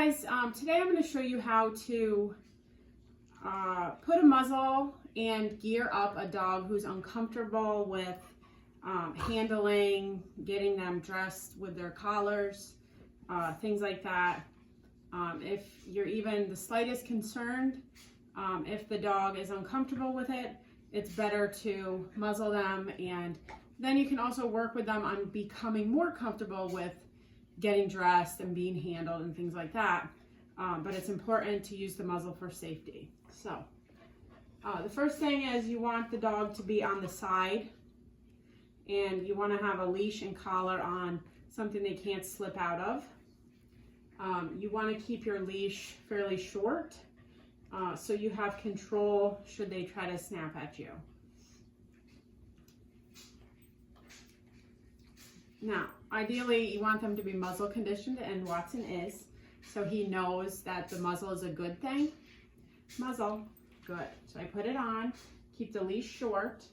guys, today I'm going to show you how to put a muzzle and gear up a dog who's uncomfortable with handling, getting them dressed with their collars, things like that. If you're even the slightest concerned, if the dog is uncomfortable with it, it's better to muzzle them, and then you can also work with them on becoming more comfortable with getting dressed and being handled and things like that. But it's important to use the muzzle for safety. So the first thing is you want the dog to be on the side, and you want to have a leash and collar on, something they can't slip out of. You want to keep your leash fairly short so you have control should they try to snap at you. Now, ideally, you want them to be muzzle conditioned, and Watson is, so he knows that the muzzle is a good thing. Muzzle, good. So I put it on, keep the leash short.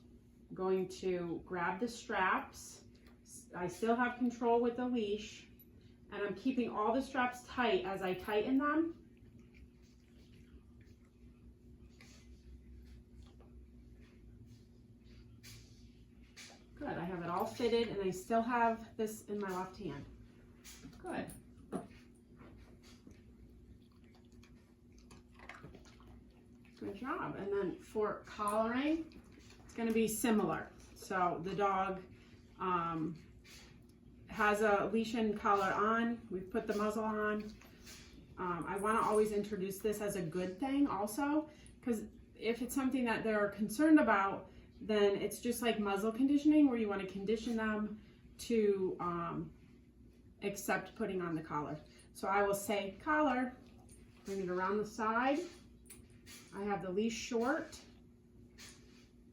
I'm going to grab the straps. I still have control with the leash, and I'm keeping all the straps tight as I tighten them. Good, I have it all fitted, and I still have this in my left hand. Good. Good job. And then for collaring, it's going to be similar. So the dog has a leash and collar on. We've put the muzzle on. I want to always introduce this as a good thing also, because if it's something that they're concerned about, then it's just like muzzle conditioning, where you want to condition them to accept putting on the collar. So I will say collar, bring it around the side. I have the leash short.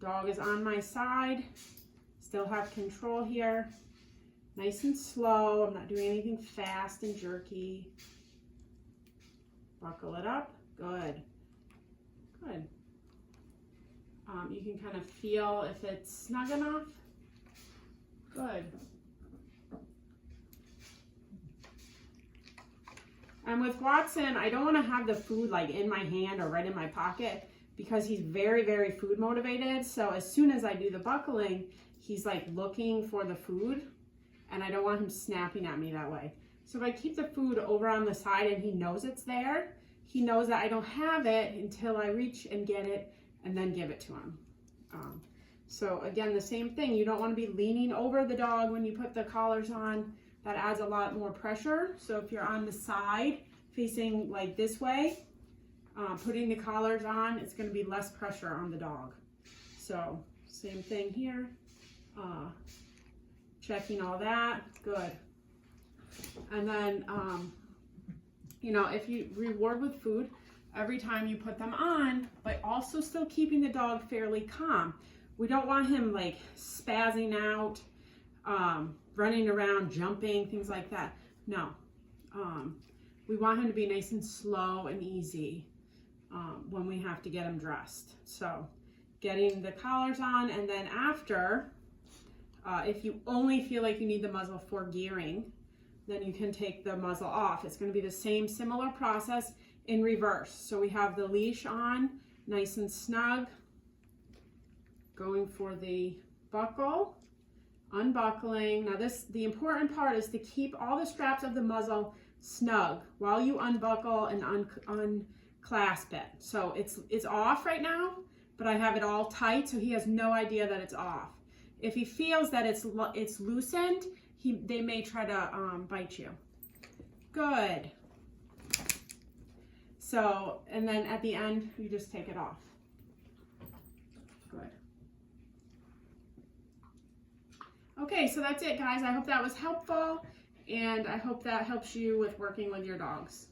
Dog is on my side. Still have control here. Nice and slow. I'm not doing anything fast and jerky. Buckle it up. Good. Good. You can kind of feel if it's snug enough. Good. And with Watson, I don't want to have the food like in my hand or right in my pocket, because he's very, very food motivated. So as soon as I do the buckling, he's like looking for the food, and I don't want him snapping at me that way. So if I keep the food over on the side and he knows it's there, he knows that I don't have it until I reach and get it and then give it to him. So again, the same thing. You don't want to be leaning over the dog when you put the collars on. That adds a lot more pressure. So if you're on the side facing like this way, putting the collars on, it's going to be less pressure on the dog. So same thing here. Checking all that. Good. And then, you know, if you reward with food every time you put them on, but also still keeping the dog fairly calm. We don't want him like spazzing out, running around, jumping, things like that. No. We want him to be nice and slow and easy when we have to get him dressed. So getting the collars on, and then after, if you only feel like you need the muzzle for gearing, then you can take the muzzle off. It's going to be the same similar process in reverse. So we have the leash on, nice and snug, going for the buckle, unbuckling. Now the important part is to keep all the straps of the muzzle snug while you unbuckle and unclasp it. So it's off right now, but I have it all tight, so he has no idea that it's off. If he feels that it's loosened, they may try to bite you. Good. So, and then at the end, you just take it off. Good. Okay, so that's it, guys. I hope that was helpful, and I hope that helps you with working with your dogs.